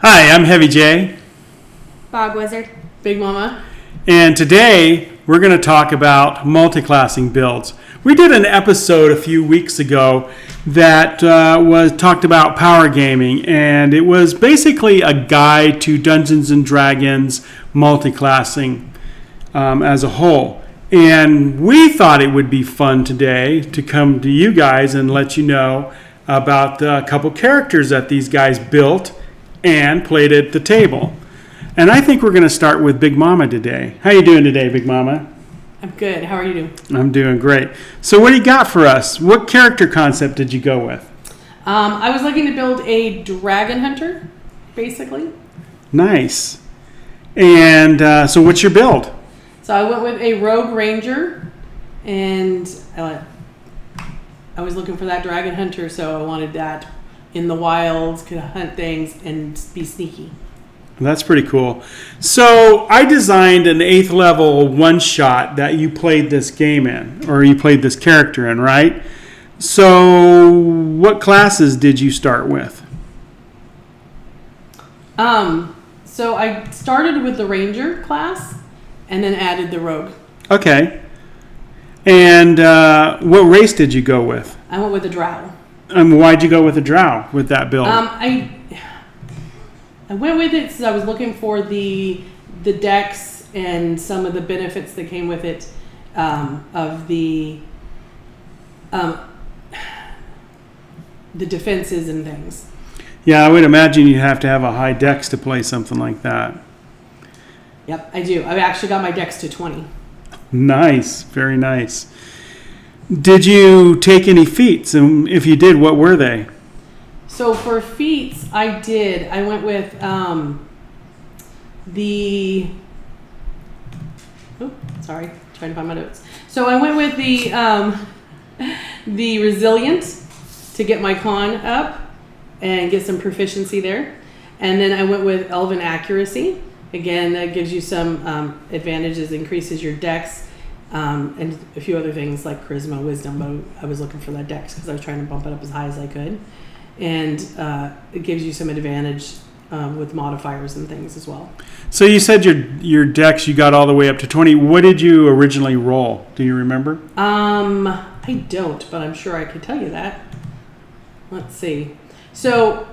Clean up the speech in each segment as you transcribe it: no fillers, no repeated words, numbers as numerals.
Hi, I'm Heavy J, Bog Wizard. Big Mama. and today we're going to talk about multiclassing builds. We did an episode a few weeks ago that was talked about power gaming, and it was basically a guide to Dungeons and Dragons multiclassing as a whole. And we thought it would be fun today to come to you guys and let you know about a couple characters that these guys built and played at the table. And I think we're going to start with Big Mama today. How you doing today, Big Mama? I'm good. How are you doing? I'm doing great. So what do you got for us? What character concept did you go with? I was looking to build a dragon hunter, basically. Nice. And so what's your build? So I went with a rogue ranger, and I was looking for that dragon hunter, so I wanted that in the wilds, could hunt things and be sneaky. That's pretty cool. So I designed an 8th level one-shot that you played this game in, or you played this character in, right? So what classes did you start with? So I started with the ranger class, and then added the rogue. Okay. And what race did you go with? I went with the drow. Why'd you go with a drow with that build? I went with it because I was looking for the decks and some of the benefits that came with it, of the defenses and things. Yeah, I would imagine you'd have to have a high dex to play something like that. Yep, I do. I've actually got my decks to 20. Nice, very nice. Did you take any feats? And if you did, what were they? So for feats, I did. I went with trying to find my notes. So I went with the resilient to get my con up and get some proficiency there. And then I went with elven accuracy. Again, that gives you some advantages, increases your dex, and a few other things like charisma, wisdom. But I was looking for that dex because I was trying to bump it up as high as I could. And it gives you some advantage with modifiers and things as well. So you said your dex, you got all the way up to 20. What did you originally roll? Do you remember? I don't, but I'm sure I could tell you that. Let's see. So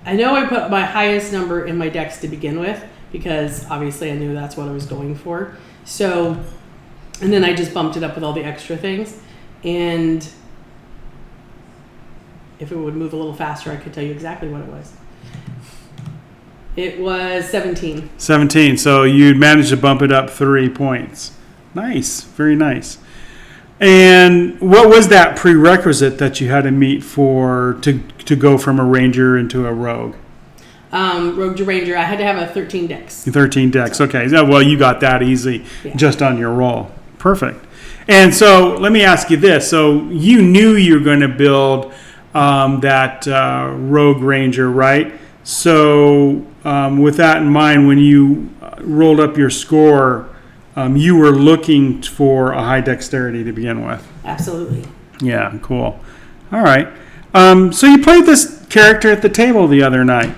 I know I put my highest number in my dex to begin with, because obviously I knew that's what I was going for. So, and then I just bumped it up with all the extra things. And if it would move a little faster, I could tell you exactly what it was. It was 17. 17. So you'd managed to bump it up 3 points. Nice. Very nice. And what was that prerequisite that you had to meet to go from a ranger into a rogue? Rogue to ranger, I had to have a 13 dex. 13 dex. Okay. Well, you got that easy just on your roll. Perfect. And so let me ask you this. So you knew you were going to build that rogue ranger, right? So with that in mind, when you rolled up your score, you were looking for a high dexterity to begin with. Absolutely. Yeah, cool. All right. So you played this character at the table the other night.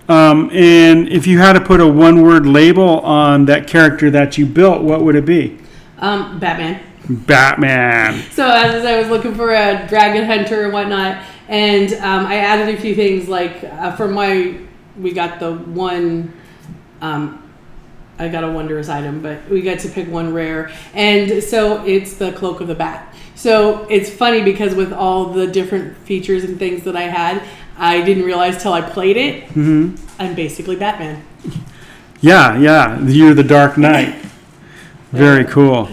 And if you had to put a one-word label on that character that you built, what would it be? Batman. Batman. So as I was looking for a dragon hunter and whatnot, and I added a few things like we got the one, I got a wondrous item, but we got to pick one rare, and so it's the cloak of the bat. So it's funny because with all the different features and things that I had, I didn't realize till I played it. Mm-hmm. I'm basically Batman. Yeah, you're the Dark Knight. Very cool.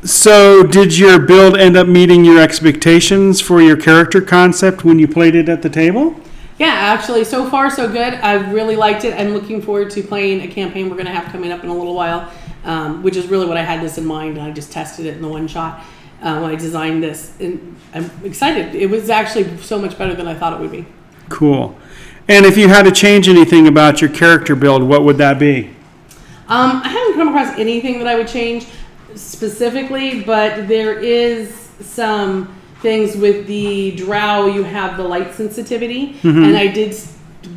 So did your build end up meeting your expectations for your character concept when you played it at the table? Yeah, actually, so far so good. I really liked it. I'm looking forward to playing a campaign we're going to have coming up in a little while, which is really what I had this in mind, and I just tested it in the one shot when I designed this. And I'm excited. It was actually so much better than I thought it would be. Cool. And if you had to change anything about your character build, what would that be? I haven't come across anything that I would change specifically, but there is some things with the drow. You have the light sensitivity, and I did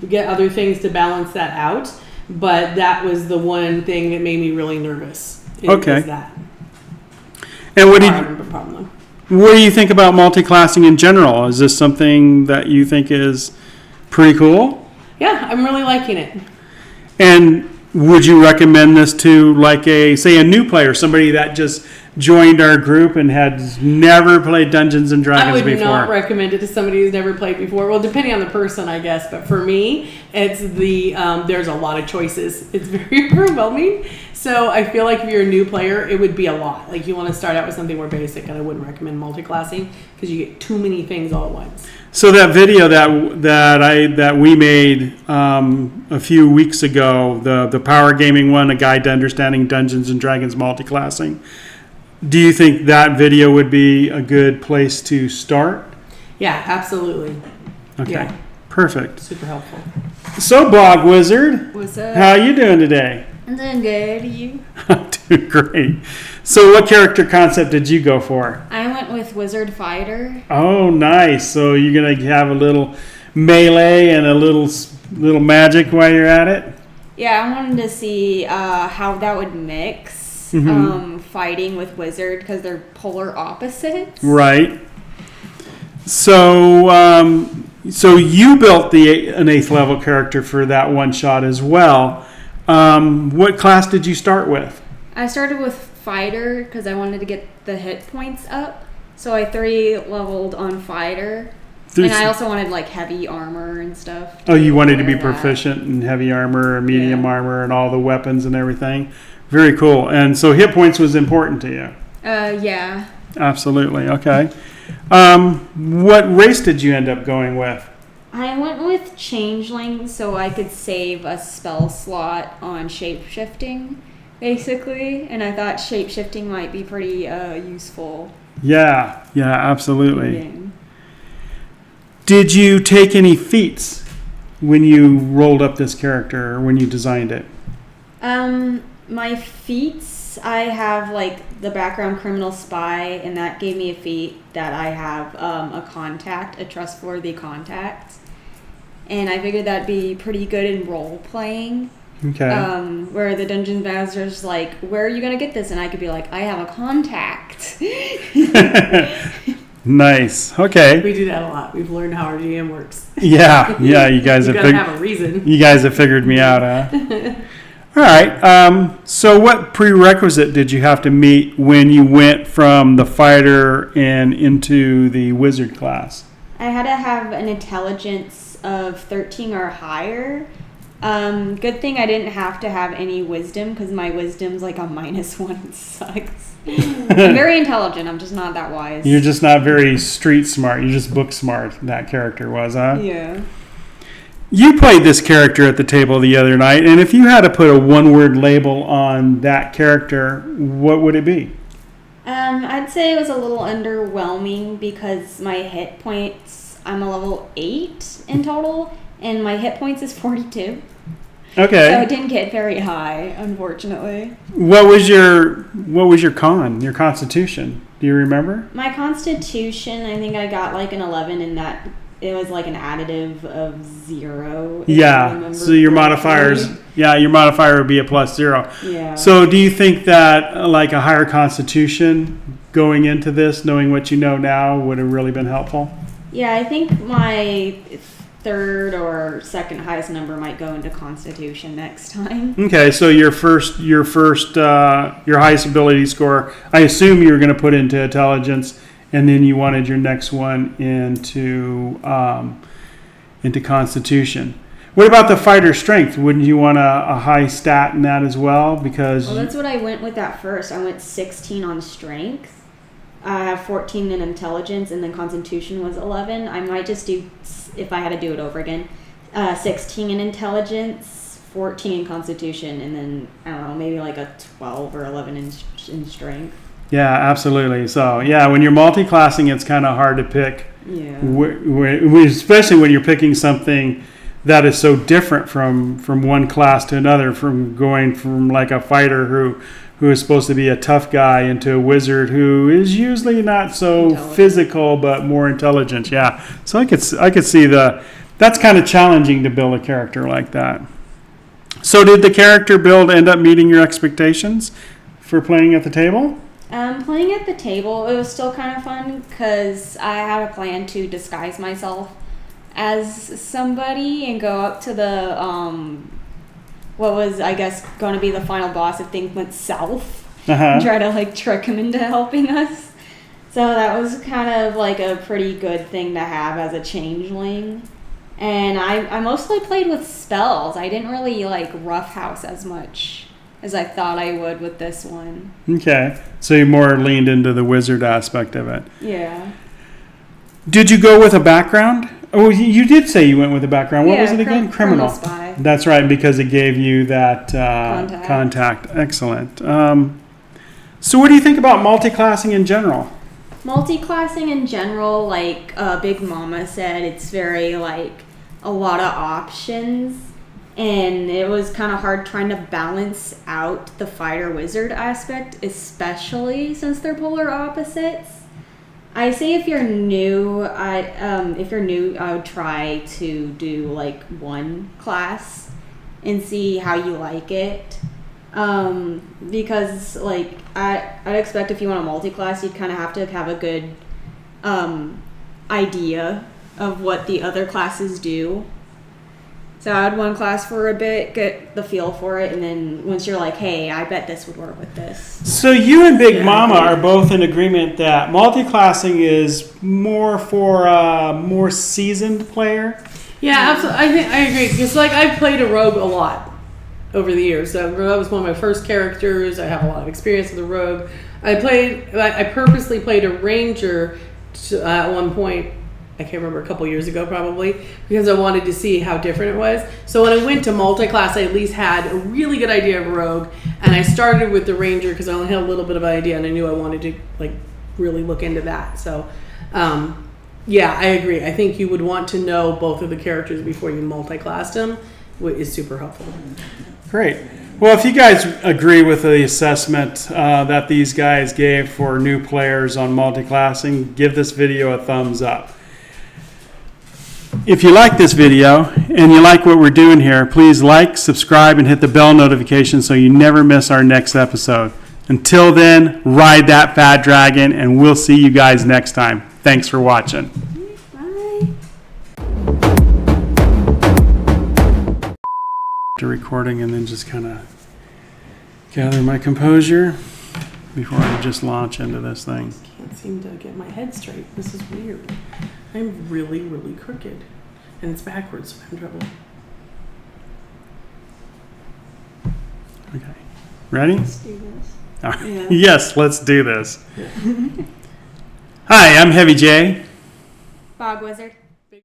get other things to balance that out. But that was the one thing that made me really nervous. Okay. Is that. And what Problem. do you think about multi-classing in general? Is this something that you think is pretty cool? Yeah, I'm really liking it. And would you recommend this to, like, a new player, somebody that just joined our group and had never played Dungeons and Dragons before? I would not recommend it to somebody who's never played before. Well, depending on the person, I guess. But for me, it's there's a lot of choices. It's very overwhelming. So I feel like if you're a new player, it would be a lot. Like, you want to start out with something more basic, and I wouldn't recommend multi-classing because you get too many things all at once. So that video that we made a few weeks ago, the Power Gaming one, A Guide to Understanding Dungeons and Dragons Multiclassing, do you think that video would be a good place to start? Yeah, absolutely. Okay, yeah. Perfect. Super helpful. So, Bog Wizard, What's up? how you doing today? I'm doing good. You? I'm doing great. So, what character concept did you go for? I went with Wizard Fighter. Oh, nice. So you're gonna have a little melee and a little magic while you're at it. Yeah, I wanted to see how that would mix fighting with Wizard because they're polar opposites. Right. So, so you built an 8th level character for that one shot as well. What class did you start with? I started with Fighter because I wanted to get the hit points up. So I 3-leveled on Fighter. And I also wanted like heavy armor and stuff. Oh, you wanted to be proficient in heavy armor and medium armor and all the weapons and everything. Very cool. And so hit points was important to you. Yeah. Absolutely. Okay. What race did you end up going with? I went with Changeling so I could save a spell slot on shapeshifting, basically. And I thought shapeshifting might be pretty useful. Yeah, absolutely. Did you take any feats when you rolled up this character or when you designed it? My feats, I have like the background criminal spy, and that gave me a feat that I have a trustworthy contact. And I figured that'd be pretty good in role playing. Okay. Where the dungeon master's like, where are you going to get this? And I could be like, I have a contact. Nice. Okay. We do that a lot. We've learned how our GM works. Yeah. You guys have have a reason. You guys have figured me out, huh? All right. So what prerequisite did you have to meet when you went from the fighter and into the wizard class? I had to have an intelligence of 13 or higher. Good thing I didn't have to have any wisdom because my wisdom's like a -1. It sucks. I'm very intelligent. I'm just not that wise. You're just not very street smart. You're just book smart. That character was, huh? Yeah. You played this character at the table the other night, and if you had to put a one-word label on that character, what would it be? I'd say it was a little underwhelming because my hit points, I'm a level 8 in total, and my hit points is 42. Okay. So it didn't get very high, unfortunately. What was your your constitution? Do you remember? My constitution, I think I got like an 11 in that it was like an additive of 0. Yeah. So your modifiers, your modifier would be a +0. Yeah. So do you think that like a higher constitution going into this, knowing what you know now, would have really been helpful? Yeah, I think my third or second highest number might go into Constitution next time. Okay, so your highest ability score, I assume you were going to put into Intelligence, and then you wanted your next one into Constitution. What about the fighter strength? Wouldn't you want a high stat in that as well? Because that's what I went with at first. I went 16 on strength. I have 14 in intelligence, and then Constitution was 11. I might just do, if I had to do it over again, 16 in intelligence, 14 in Constitution, and then, I don't know, maybe like a 12 or 11 in strength. Yeah, absolutely. So, when you're multi-classing, it's kind of hard to pick. Yeah. Especially when you're picking something that is so different from one class to another, from going from like a fighter who is supposed to be a tough guy into a wizard who is usually not so physical but more intelligent. Yeah. So I could see the that's kind of challenging to build a character like that. So did the character build end up meeting your expectations for playing at the table? Playing at the table, it was still kind of fun because I had a plan to disguise myself as somebody and go up to the, what was, I guess, going to be the final boss if things went south. And try to, like, trick him into helping us. So that was kind of, like, a pretty good thing to have as a changeling. And I mostly played with spells. I didn't really, like, roughhouse as much as I thought I would with this one. Okay. So you more leaned into the wizard aspect of it. Yeah. Did you go with a background? Oh, you did say you went with a background. What was it again? Criminal spy. That's right, because it gave you that contact. Excellent. So what do you think about multiclassing in general? Multiclassing in general, like Big Mama said, it's very, like, a lot of options. And it was kind of hard trying to balance out the fighter wizard aspect, especially since they're polar opposites. I say if you're new, I would try to do like one class and see how you like it. Because like I'd expect if you want a multi-class, you'd kind of have a good idea of what the other classes do. So I had one class for a bit, get the feel for it, and then once you're like, hey, I bet this would work with this. So you and Big Mama are both in agreement that multiclassing is more for a more seasoned player? Yeah, absolutely. I agree. Because like I've played a rogue a lot over the years. So that was one of my first characters. I have a lot of experience with a rogue. I purposely played a ranger at one point. I can't remember, a couple years ago probably, because I wanted to see how different it was. So when I went to multi-class, I at least had a really good idea of rogue, and I started with the ranger because I only had a little bit of an idea, and I knew I wanted to like really look into that. So yeah, I agree. I think you would want to know both of the characters before you multi-classed them, which is super helpful. Great. Well, if you guys agree with the assessment that these guys gave for new players on multi-classing, give this video a thumbs up. If you like this video and you like what we're doing here, please like, subscribe, and hit the bell notification so you never miss our next episode. Until then, ride that fat dragon, and we'll see you guys next time. Thanks for watching. Bye. To recording and then just kind of gather my composure before I just launch into this thing. Can't seem to get my head straight. This is weird. I'm really, really crooked. And it's backwards, so I'm in trouble. Okay. Ready? Let's do this. Yeah. Yes, let's do this. Hi, I'm Heavy J. Bog Wizard.